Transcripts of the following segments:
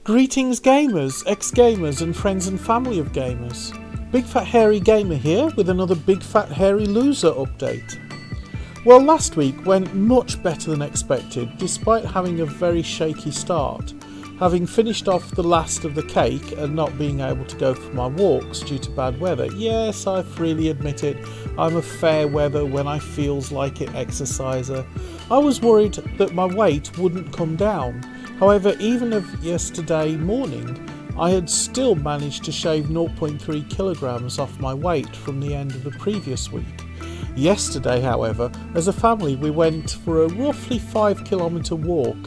Greetings gamers, ex-gamers and friends and family of gamers. Big Fat Hairy Gamer here with another Big Fat Hairy Loser update. Well, last week went much better than expected despite having a very shaky start. Having finished off the last of the cake and not being able to go for my walks due to bad weather. Yes, I freely admit it, I'm a fair weather when I feels like it exerciser. I was worried that my weight wouldn't come down. However, even of yesterday morning, I had still managed to shave 0.3 kilograms off my weight from the end of the previous week. Yesterday, however, as a family we went for a roughly 5-kilometre walk,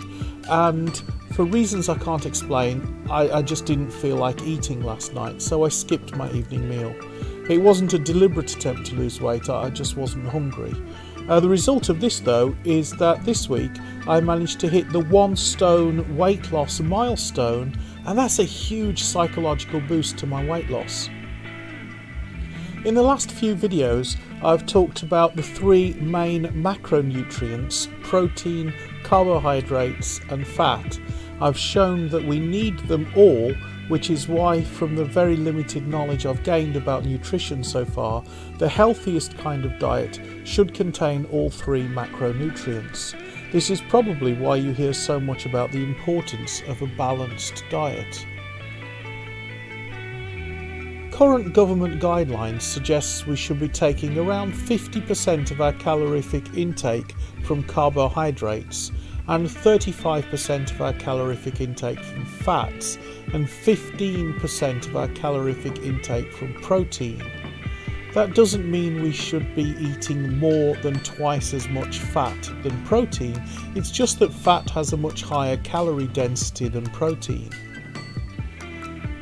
and for reasons I can't explain, I just didn't feel like eating last night, so I skipped my evening meal. It wasn't a deliberate attempt to lose weight, I just wasn't hungry. The result of this though is that this week I managed to hit the 1 stone weight loss milestone, and that's a huge psychological boost to my weight loss. In the last few videos I've talked about the 3 main macronutrients: protein, carbohydrates and fat. I've shown that we need them all, which is why, from the very limited knowledge I've gained about nutrition so far, the healthiest kind of diet should contain all 3 macronutrients. This is probably why you hear so much about the importance of a balanced diet. Current government guidelines suggest we should be taking around 50% of our calorific intake from carbohydrates and 35% of our calorific intake from fats and 15% of our calorific intake from protein. That doesn't mean we should be eating more than twice as much fat than protein, it's just that fat has a much higher calorie density than protein.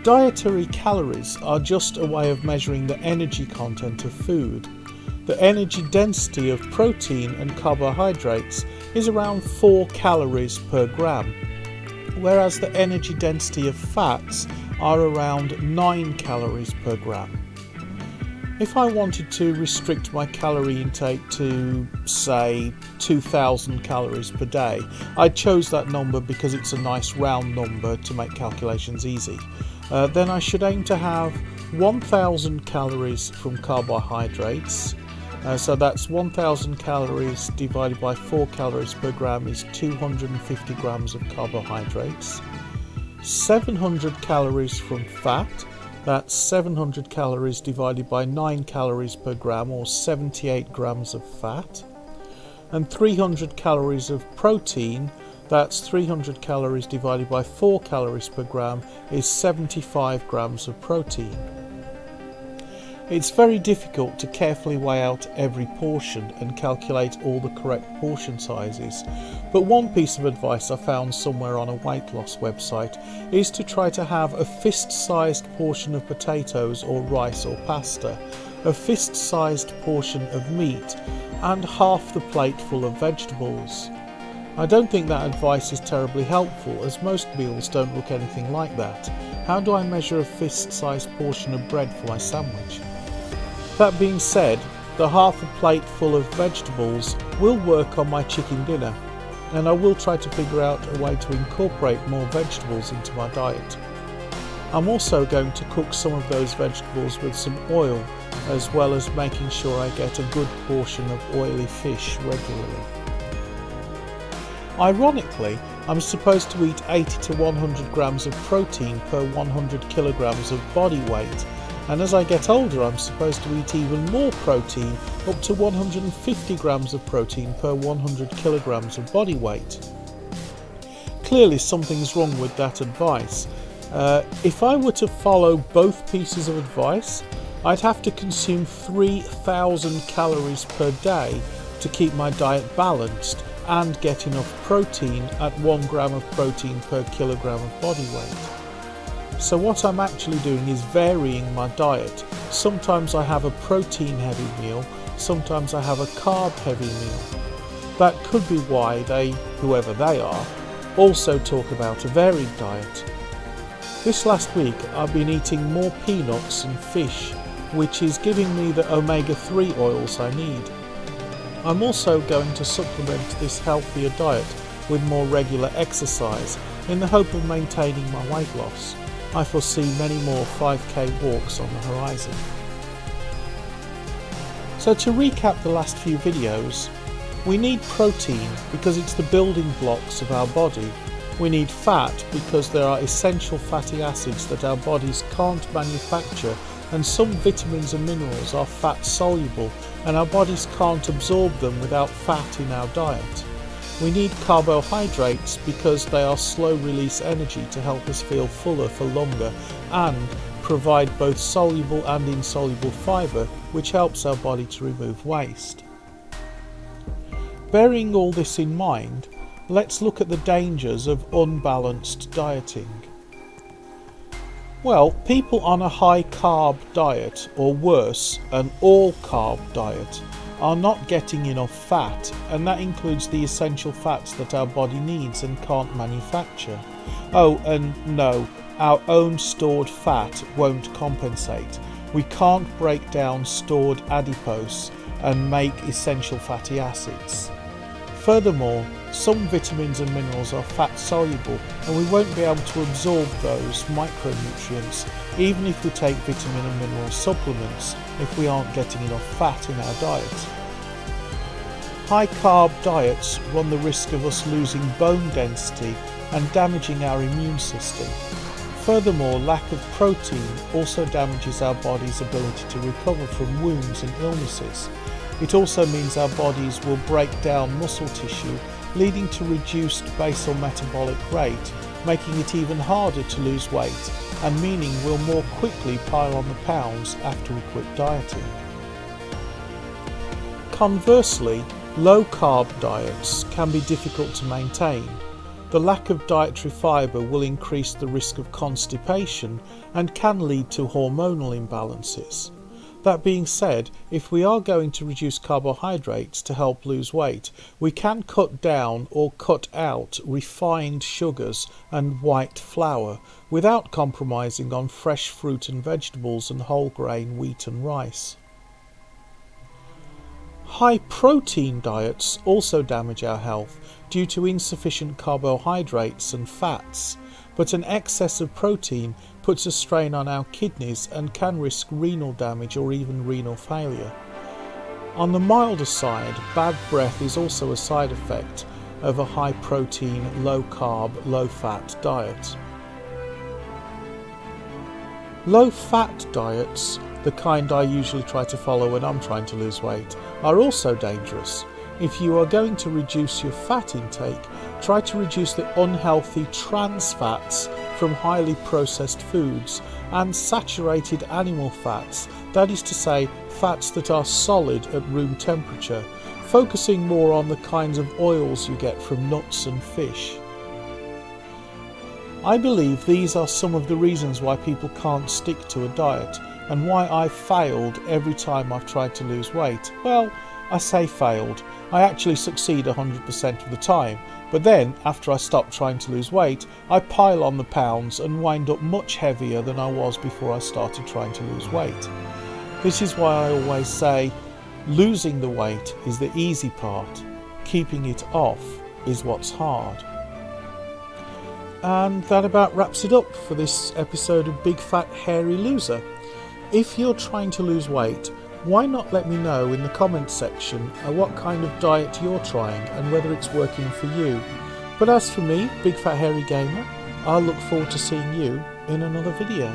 Dietary calories are just a way of measuring the energy content of food. The energy density of protein and carbohydrates is around 4 calories per gram, whereas the energy density of fats are around 9 calories per gram. If I wanted to restrict my calorie intake to, say, 2,000 calories per day, I chose that number because it's a nice round number to make calculations easy. Then I should aim to have 1,000 calories from carbohydrates. So that's 1,000 calories divided by 4 calories per gram is 250 grams of carbohydrates. 700 calories from fat, that's 700 calories divided by 9 calories per gram, or 78 grams of fat. And 300 calories of protein, that's 300 calories divided by 4 calories per gram is 75 grams of protein. It's very difficult to carefully weigh out every portion and calculate all the correct portion sizes, but one piece of advice I found somewhere on a weight loss website is to try to have a fist-sized portion of potatoes or rice or pasta, a fist-sized portion of meat, and half the plate full of vegetables. I don't think that advice is terribly helpful, as most meals don't look anything like that. How do I measure a fist-sized portion of bread for my sandwich? That being said, the half a plate full of vegetables will work on my chicken dinner, and I will try to figure out a way to incorporate more vegetables into my diet. I'm also going to cook some of those vegetables with some oil, as well as making sure I get a good portion of oily fish regularly. Ironically, I'm supposed to eat 80 to 100 grams of protein per 100 kilograms of body weight, and as I get older I'm supposed to eat even more protein, up to 150 grams of protein per 100 kilograms of body weight. Clearly something's wrong with that advice. If I were to follow both pieces of advice, I'd have to consume 3,000 calories per day to keep my diet balanced and get enough protein at 1 gram of protein per kilogram of body weight. So what I'm actually doing is varying my diet. Sometimes I have a protein heavy meal, sometimes I have a carb heavy meal. That could be why they, whoever they are, also talk about a varied diet. This last week I've been eating more peanuts and fish, which is giving me the omega-3 oils I need. I'm also going to supplement this healthier diet with more regular exercise, in the hope of maintaining my weight loss. I foresee many more 5k walks on the horizon. So to recap the last few videos, we need protein because it's the building blocks of our body. We need fat because there are essential fatty acids that our bodies can't manufacture, and some vitamins and minerals are fat soluble and our bodies can't absorb them without fat in our diet. We need carbohydrates because they are slow release energy to help us feel fuller for longer and provide both soluble and insoluble fibre, which helps our body to remove waste. Bearing all this in mind, let's look at the dangers of unbalanced dieting. Well, people on a high carb diet, or worse, an all carb diet, are not getting enough fat, and that includes the essential fats that our body needs and can't manufacture. Oh, and no, our own stored fat won't compensate. We can't break down stored adipose and make essential fatty acids. Furthermore, some vitamins and minerals are fat soluble and we won't be able to absorb those macronutrients even if we take vitamin and mineral supplements if we aren't getting enough fat in our diet. High carb diets run the risk of us losing bone density and damaging our immune system. Furthermore, lack of protein also damages our body's ability to recover from wounds and illnesses. It also means our bodies will break down muscle tissue, leading to reduced basal metabolic rate, making it even harder to lose weight, and meaning we'll more quickly pile on the pounds after we quit dieting. Conversely, low-carb diets can be difficult to maintain. The lack of dietary fibre will increase the risk of constipation and can lead to hormonal imbalances. That being said, if we are going to reduce carbohydrates to help lose weight, we can cut down or cut out refined sugars and white flour without compromising on fresh fruit and vegetables and whole grain wheat and rice. High protein diets also damage our health due to insufficient carbohydrates and fats, but an excess of protein puts a strain on our kidneys and can risk renal damage or even renal failure. On the milder side, bad breath is also a side effect of a high protein, low carb, low fat diet. Low fat diets, the kind I usually try to follow when I'm trying to lose weight, are also dangerous. If you are going to reduce your fat intake, try to reduce the unhealthy trans fats from highly processed foods and saturated animal fats, that is to say, fats that are solid at room temperature, focusing more on the kinds of oils you get from nuts and fish. I believe these are some of the reasons why people can't stick to a diet and why I've failed every time I've tried to lose weight. Well, I say failed. I actually succeed 100% of the time, but then after I stop trying to lose weight, I pile on the pounds and wind up much heavier than I was before I started trying to lose weight. This is why I always say, losing the weight is the easy part, keeping it off is what's hard. And that about wraps it up for this episode of Big Fat Hairy Loser. If you're trying to lose weight, why not let me know in the comments section what kind of diet you're trying and whether it's working for you. But as for me, Big Fat Hairy Gamer, I'll look forward to seeing you in another video.